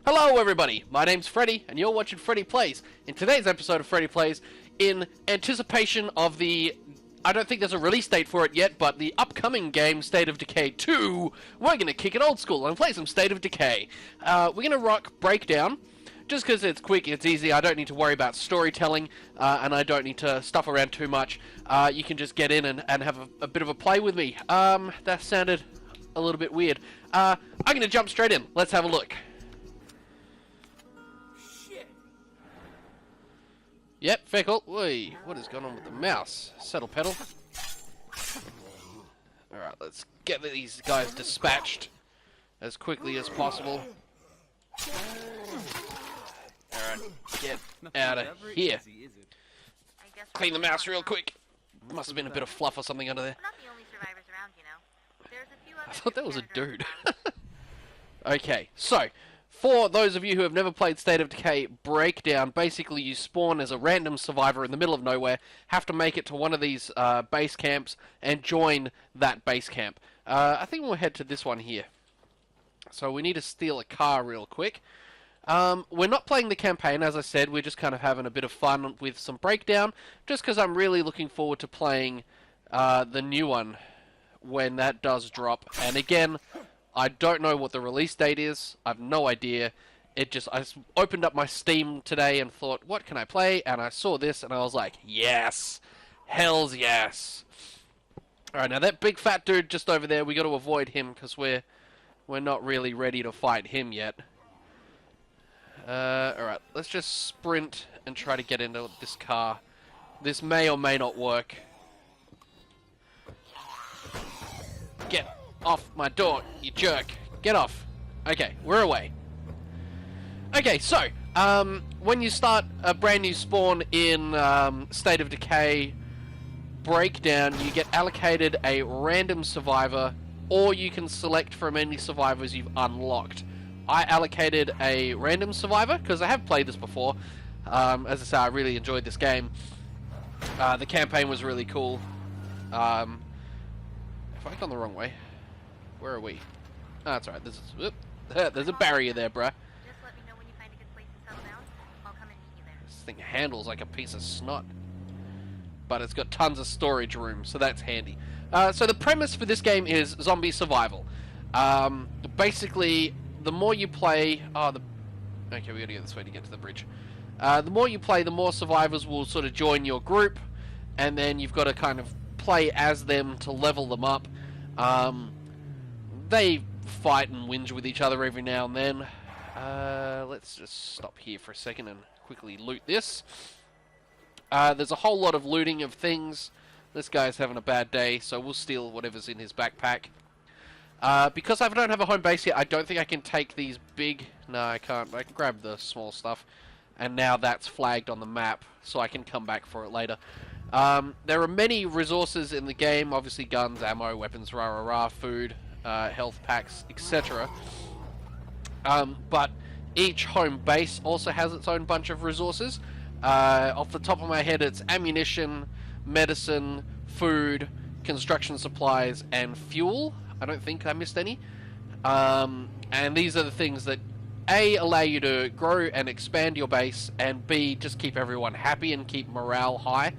Hello everybody, my name's Freddy, and you're watching Freddy Plays. In today's episode of Freddy Plays, in anticipation of the... I don't think there's a release date for it yet, but the upcoming game, State of Decay 2, we're going to kick it old school and play some State of Decay. We're going to rock Breakdown, just because it's quick, it's easy, I don't need to worry about storytelling, and I don't need to stuff around too much. You can just get in and have a bit of a play with me. That sounded a little bit weird. I'm going to jump straight in, let's have a look. Yep, Feckle. Wait, what is going on with the mouse? Settle pedal. Alright, let's get these guys dispatched as quickly as possible. Alright, get out of here. Clean the mouse real quick. Must have been a bit of fluff or something under there. I thought that was a dude. Okay, so... for those of you who have never played State of Decay Breakdown, basically you spawn as a random survivor in the middle of nowhere, have to make it to one of these base camps, and join that base camp. I think we'll head to this one here. So we need to steal a car real quick. We're not playing the campaign, as I said, we're just kind of having a bit of fun with some Breakdown, just because I'm really looking forward to playing the new one when that does drop. And again... I don't know what the release date is. I've no idea. I opened up my Steam today and thought, what can I play? And I saw this and I was like, yes! Hells yes! Alright, now that big fat dude just over there, we got to avoid him because we're not really ready to fight him yet. Alright, let's just sprint and try to get into this car. This may or may not work. Get off my door, you jerk. Get off. Okay, we're away. Okay, so, when you start a brand new spawn in State of Decay Breakdown, you get allocated a random survivor, or you can select from any survivors you've unlocked. I allocated a random survivor, because I have played this before. As I say, I really enjoyed this game. The campaign was really cool. Have I gone the wrong way? Where are we? Oh, that's alright. There's a barrier there, bruh. Just let me know when you find a good place to settle down. I'll come and meet you there. This thing handles like a piece of snot. But it's got tons of storage room, so that's handy. So the premise for this game is zombie survival. Basically, the more you play... okay, we gotta go this way to get to the bridge. The more you play, the more survivors will sort of join your group. And then you've got to kind of play as them to level them up. They fight and whinge with each other every now and then. Let's just stop here for a second and quickly loot this. There's a whole lot of looting of things. This guy's having a bad day, so we'll steal whatever's in his backpack. Because I don't have a home base yet, I don't think I can take these big... No, I can't. I can grab the small stuff. And now that's flagged on the map, so I can come back for it later. There are many resources in the game, obviously guns, ammo, weapons, rah-rah-rah, food... health packs, etc. But each home base also has its own bunch of resources. Off the top of my head, it's ammunition, medicine, food, construction supplies, and fuel. I don't think I missed any. And these are the things that A, allow you to grow and expand your base, and B, just keep everyone happy and keep morale high.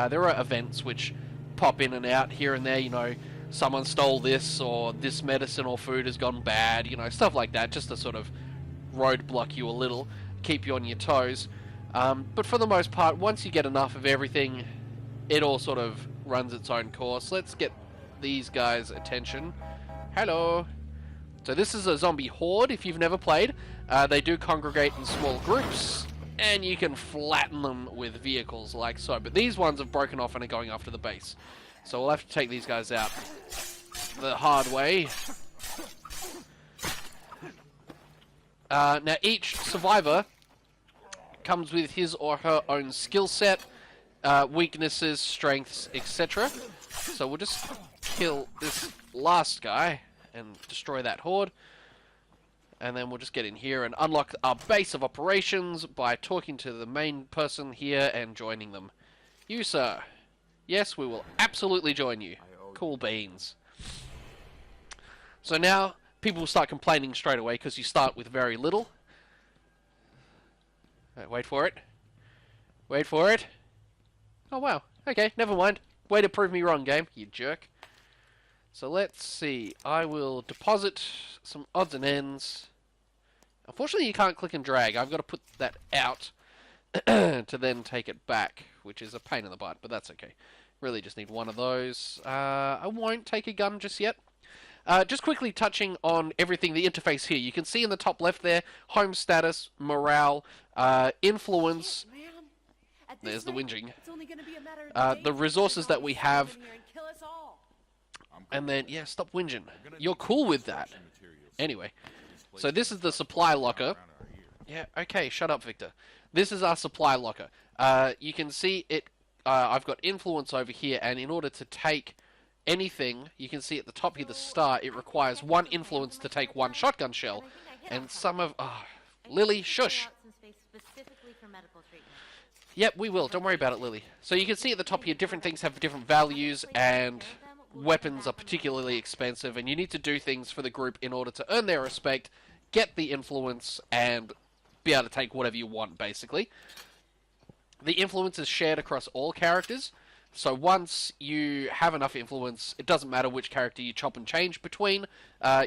There are events which pop in and out here and there, you know, someone stole this, or this medicine or food has gone bad, you know, stuff like that, just to sort of roadblock you a little, keep you on your toes. But for the most part, once you get enough of everything, it all sort of runs its own course. Let's get these guys' attention. Hello. So this is a zombie horde, if you've never played. They do congregate in small groups, and you can flatten them with vehicles like so. But these ones have broken off and are going after the base. So we'll have to take these guys out the hard way. Now each survivor comes with his or her own skill set, weaknesses, strengths, etc. So we'll just kill this last guy and destroy that horde. And then we'll just get in here and unlock our base of operations by talking to the main person here and joining them. You, sir. Yes, we will absolutely join you. Cool beans. So now, people will start complaining straight away because you start with very little. Wait for it. Wait for it. Oh, wow. Okay, never mind. Way to prove me wrong, game, you jerk. So let's see. I will deposit some odds and ends. Unfortunately, you can't click and drag. I've got to put that out to then take it back, which is a pain in the butt, but that's okay. Really just need one of those. I won't take a gun just yet. Just quickly touching on everything, the interface here. You can see in the top left there, home status, morale, influence. There's the whinging. The resources that we have. And then, yeah, stop whinging. You're cool with that. Anyway, so this is the supply locker. Yeah, okay, shut up, Victor. This is our supply locker. You can see it. I've got influence over here, and in order to take anything, you can see at the top here, the star, it requires one influence to take one shotgun shell. And some of... Lily, shush. Yep, we will. Don't worry about it, Lily. So you can see at the top here, different things have different values, and weapons are particularly expensive, and you need to do things for the group in order to earn their respect, get the influence, and be able to take whatever you want, basically. The influence is shared across all characters, so once you have enough influence, it doesn't matter which character you chop and change between,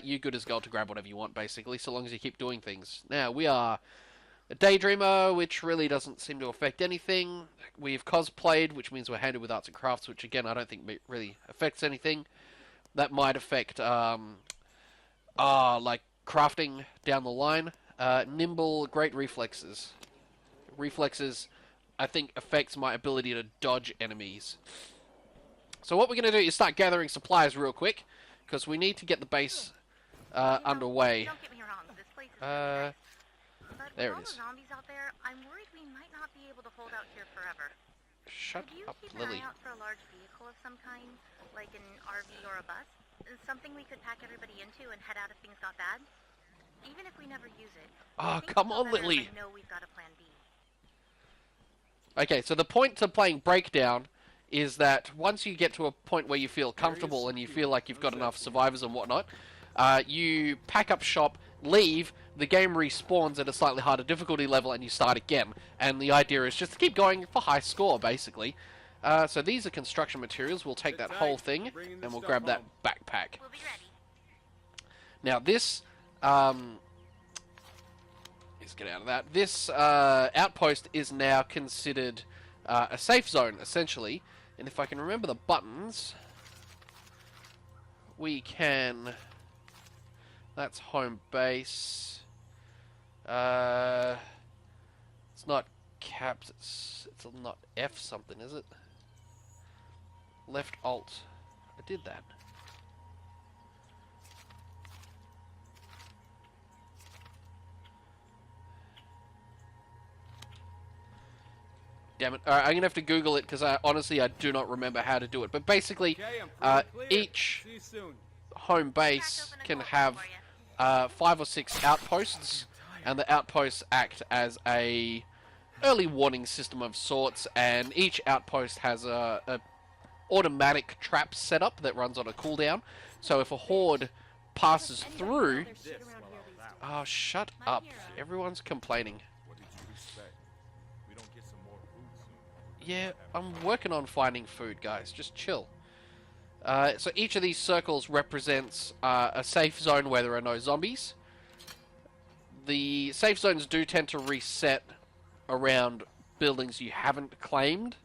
you're good as gold to grab whatever you want, basically, so long as you keep doing things. Now, we are a daydreamer, which really doesn't seem to affect anything. We've cosplayed, which means we're handed with arts and crafts, which again, I don't think really affects anything. That might affect, like crafting down the line. Nimble, great reflexes. Reflexes, I think, affects my ability to dodge enemies. So what we're going to do is start gathering supplies real quick, because we need to get the base underway. Don't get me wrong, this place is there it with all is. the zombies out there, I'm worried we might not be able to hold out here forever. Shut Could you up, keep Lily. an eye out for a large vehicle of some kind, like an RV or a bus? Something we could pack everybody into and head out if things got bad? Even if we never use it. Oh, come on, Lily. I know we've got a plan B. Okay, so the point to playing Breakdown is that once you get to a point where you feel comfortable and you feel like you've got enough survivors and whatnot, you pack up shop, leave, the game respawns at a slightly harder difficulty level and you start again. And the idea is just to keep going for high score, basically. So these are construction materials. We'll take that whole thing and we'll grab that backpack. We'll be ready. Now this... let's get out of that. This outpost is now considered a safe zone, essentially. And if I can remember the buttons, we can... That's home base. It's not caps. It's not F something, is it? Left Alt. I did that. Damn it. Alright, I'm going to have to Google it because honestly I do not remember how to do it. But basically, each home base can have 5 or 6 outposts, and the outposts act as a early warning system of sorts, and each outpost has a automatic trap setup that runs on a cooldown. So if a horde passes through... Oh, shut up. Everyone's complaining. Yeah, I'm working on finding food, guys. Just chill. So each of these circles represents a safe zone where there are no zombies. The safe zones do tend to reset around buildings you haven't claimed.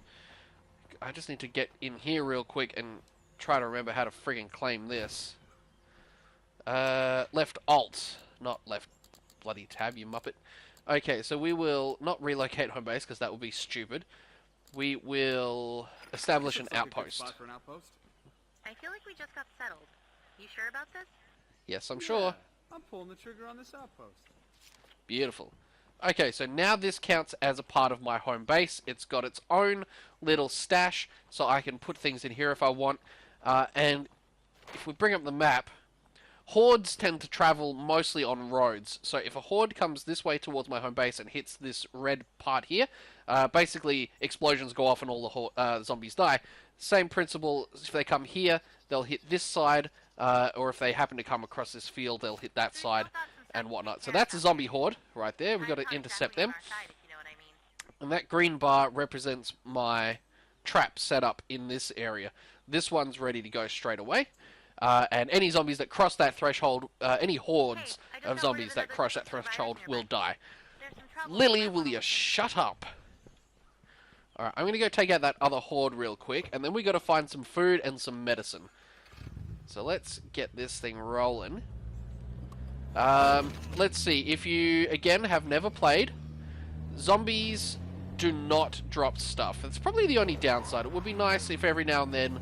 I just need to get in here real quick and try to remember how to friggin' claim this. Left Alt, not left bloody tab, you muppet. Okay, so we will not relocate home base because that would be stupid. We will establish an outpost. I feel like we just got settled. You sure about this? Yes, I'm sure. I'm pulling the trigger on this outpost. Beautiful. Okay, so now this counts as a part of my home base. It's got its own little stash, so I can put things in here if I want. And if we bring up the map, hordes tend to travel mostly on roads. So if a horde comes this way towards my home base and hits this red part here, basically explosions go off and all the zombies die. Same principle, if they come here, they'll hit this side, or if they happen to come across this field, they'll hit that side and whatnot. So that's a zombie horde right there. We've got to intercept them. And that green bar represents my trap set up in this area. This one's ready to go straight away. And any zombies that cross that threshold, any hordes of zombies that cross that threshold will die. Lily, will you shut up? Alright, I'm going to go take out that other horde real quick, and then we got to find some food and some medicine. So let's get this thing rolling. Let's see, if you, again, have never played, zombies do not drop stuff. It's probably the only downside. It would be nice if every now and then,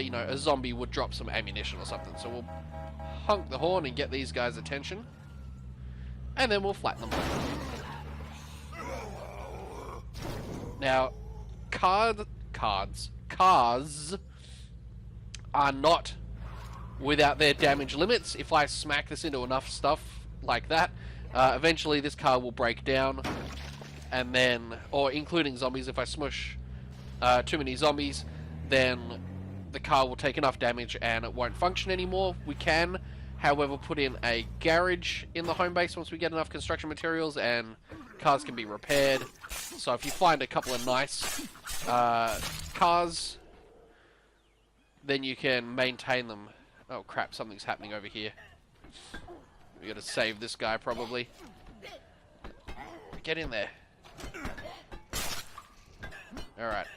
you know, a zombie would drop some ammunition or something. So we'll honk the horn and get these guys' attention. And then we'll flatten them. Now, cars are not without their damage limits. If I smack this into enough stuff like that, eventually this car will break down. And then, or including zombies, if I smush too many zombies, then the car will take enough damage and it won't function anymore. We can, however, put in a garage in the home base once we get enough construction materials, and cars can be repaired. So if you find a couple of nice cars, then you can maintain them. Oh crap, something's happening over here. We gotta save this guy probably. Get in there. Alright.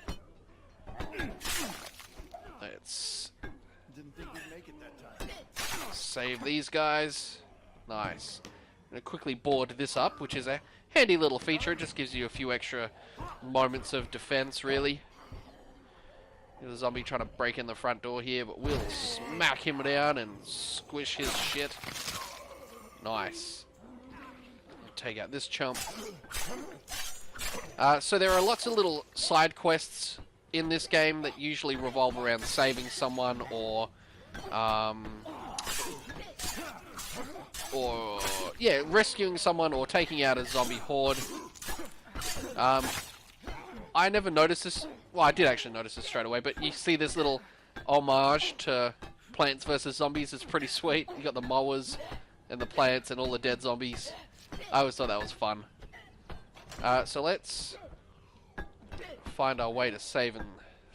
Let's Didn't think we'd make it that time. save these guys. Nice. I'm gonna quickly board this up, which is a handy little feature. It just gives you a few extra moments of defense, really. There's a zombie trying to break in the front door here, but we'll smack him down and squish his shit. Nice. Take out this chump. So there are lots of little side quests in this game that usually revolve around saving someone or yeah, rescuing someone or taking out a zombie horde. I never noticed this. Well, I did actually notice this straight away, but you see this little homage to Plants vs. Zombies. It's pretty sweet. You got the mowers and the plants and all the dead zombies. I always thought that was fun. So let's find our way to saving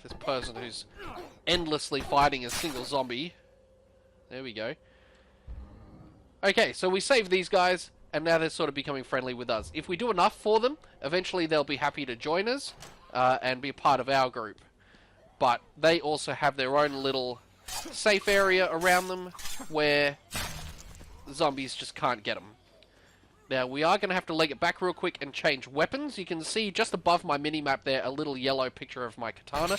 this person who's endlessly fighting a single zombie. There we go. Okay, so we saved these guys, and now they're sort of becoming friendly with us. If we do enough for them, eventually they'll be happy to join us and be a part of our group. But they also have their own little safe area around them where zombies just can't get them. Now, we are going to have to leg it back real quick and change weapons. You can see just above my mini-map there a little yellow picture of my katana.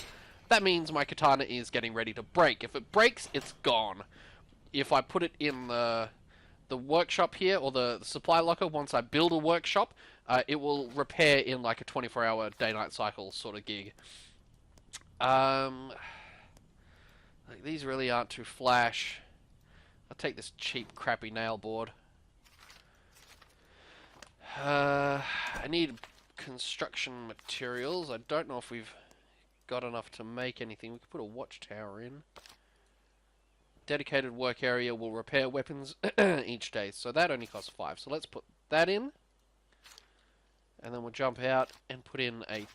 That means my katana is getting ready to break. If it breaks, it's gone. If I put it in the workshop here, or the supply locker, once I build a workshop, it will repair in like a 24-hour day-night cycle sort of gig. Like, these really aren't too flash. I'll take this cheap, crappy nail board. I need construction materials. I don't know if we've got enough to make anything. We could put a watchtower in. Dedicated work area will repair weapons each day. So that only costs 5. So let's put that in. And then we'll jump out and put in a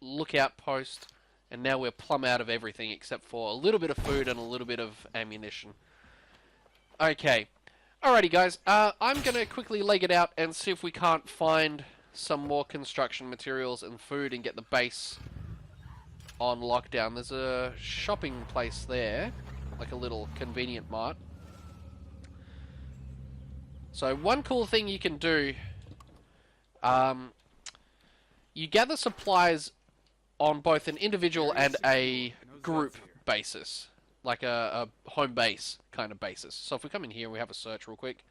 lookout post. And now we're plumb out of everything except for a little bit of food and a little bit of ammunition. Okay. Alrighty guys, I'm going to quickly leg it out and see if we can't find some more construction materials and food and get the base on lockdown. There's a shopping place there, like a little convenient mart. So one cool thing you can do, you gather supplies on both an individual and a group basis. Like a home base kind of basis. So if we come in here and we have a search real quick,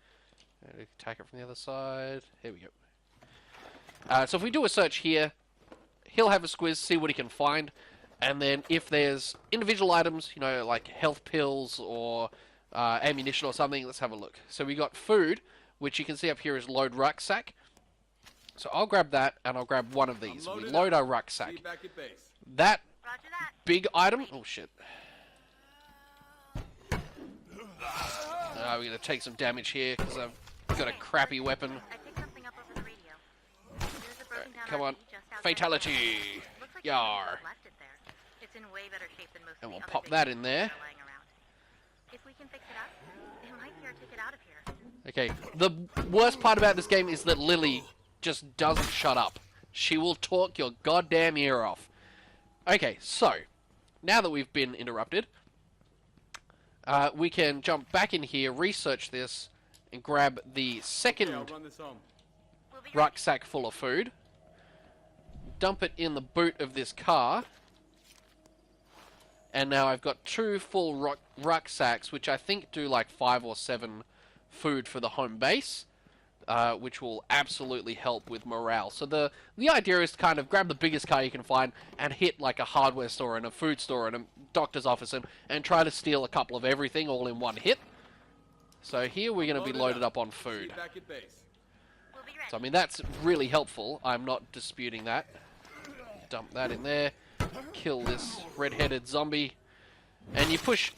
attack it from the other side. Here we go. So if we do a search here, he'll have a squiz, see what he can find, and then if there's individual items, you know, like health pills or ammunition or something, let's have a look. So we got food, which you can see up here is load rucksack. So I'll grab that and I'll grab one of these. We load our rucksack. That big item. Oh shit. We're going to take some damage here because I've got a crappy weapon. Alright, down come our on. beach just outside of Fatality! town. Looks like Yar! somebody left it there. It's in way better shape than most And of we'll the pop other that big in there. things that are lying around. If we can fix it up, it might be our ticket out of here. Okay, the worst part about this game is that Lily just doesn't shut up. She will talk your goddamn ear off. Okay, so, now that we've been interrupted, we can jump back in here, research this, and grab the second Yeah, I'll run this home. We'll be right rucksack full of food, dump it in the boot of this car, and now I've got 2 full rucksacks, which I think do like 5 or 7 food for the home base, which will absolutely help with morale. So the idea is to kind of grab the biggest car you can find and hit like a hardware store and a food store and a doctor's office and try to steal a couple of everything all in one hit. So here we're going to be loaded up on food. Back at base. We'll be ready. So I mean that's really helpful. I'm not disputing that. Dump that in there. Kill this red-headed zombie. And you push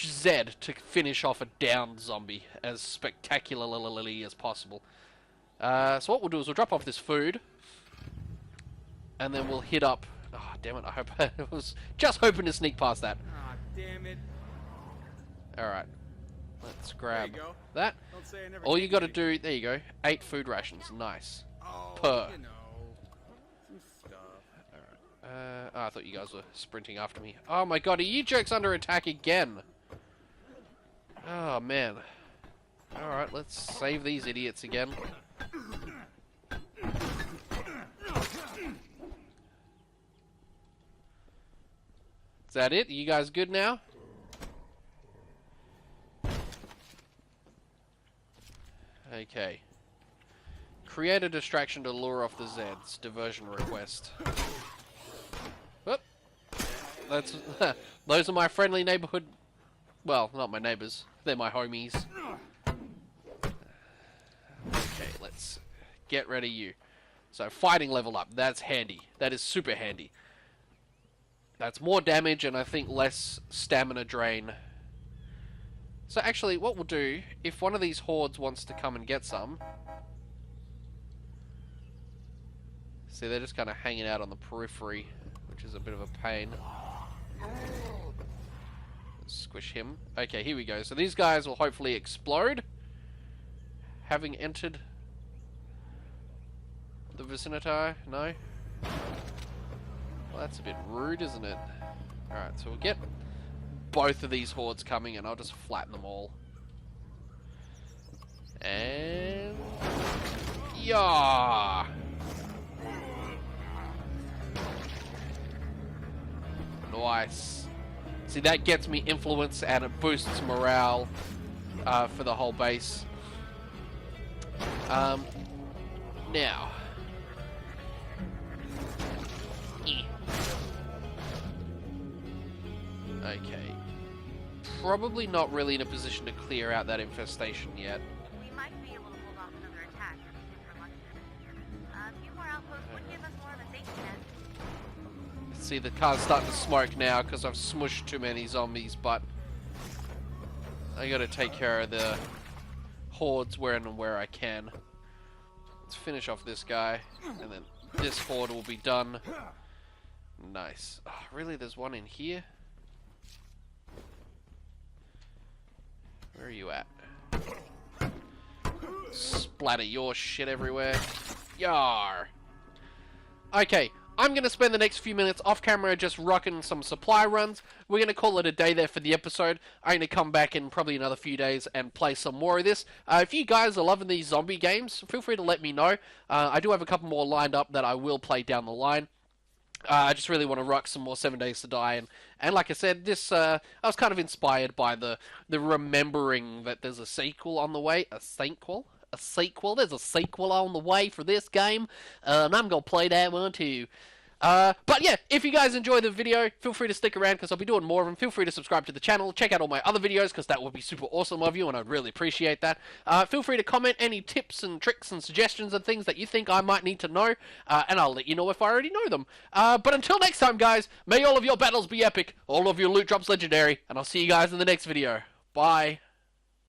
Z to finish off a downed zombie as spectacularly as possible. So what we'll do is we'll drop off this food. And then we'll hit up... Oh, damn it. I was just hoping to sneak past that. Ah, damn it. Alright. Let's grab go. that. Don't say I never All you gave got to anything. do... There you go. 8 food rations. Nice. Oh, per. you know, some stuff. Oh, I thought you guys were sprinting after me. Oh my god, are you jerks under attack again? Oh man. Alright, let's save these idiots again. Is that it? Are you guys good now? Okay. Create a distraction to lure off the Zeds. Diversion request. Whoop. That's those are my friendly neighborhood. Well, not my neighbors. They're my homies. Okay, let's get ready, you. So fighting level up. That's handy. That is super handy. That's more damage and I think less stamina drain. So actually, what we'll do, if one of these hordes wants to come and get some... See, they're just kind of hanging out on the periphery, which is a bit of a pain. Let's squish him. Okay, here we go. So these guys will hopefully explode, having entered the vicinity. No? Well, that's a bit rude, isn't it? Alright, so we'll get both of these hordes coming and I'll just flatten them all. And... yeah. Nice. See, that gets me influence and it boosts morale for the whole base. Now. Okay. Probably not really in a position to clear out that infestation yet. We might be able to hold off another attack if we keep reluctant. A few more outposts would give us more of a safety net. See, the car's starting to smoke now because I've smushed too many zombies, but I gotta take care of the hordes where and where I can. Let's finish off this guy, and then this horde will be done. Nice. Oh, really? There's one in here? Where are you at? Splatter your shit everywhere. Yar! Okay, I'm going to spend the next few minutes off camera just rocking some supply runs. We're going to call it a day there for the episode. I'm going to come back in probably another few days and play some more of this. If you guys are loving these zombie games, feel free to let me know. I do have a couple more lined up that I will play down the line. I just really want to rock some more 7 Days to Die, and like I said, this I was kind of inspired by the remembering that there's a sequel on the way. A sequel? There's a sequel on the way for this game, and I'm gonna play that one too. But yeah, if you guys enjoy the video, feel free to stick around because I'll be doing more of them. Feel free to subscribe to the channel. Check out all my other videos because that would be super awesome of you and I'd really appreciate that. Feel free to comment any tips and tricks and suggestions and things that you think I might need to know, and I'll let you know if I already know them. But until next time, guys, may all of your battles be epic, all of your loot drops legendary, and I'll see you guys in the next video. Bye.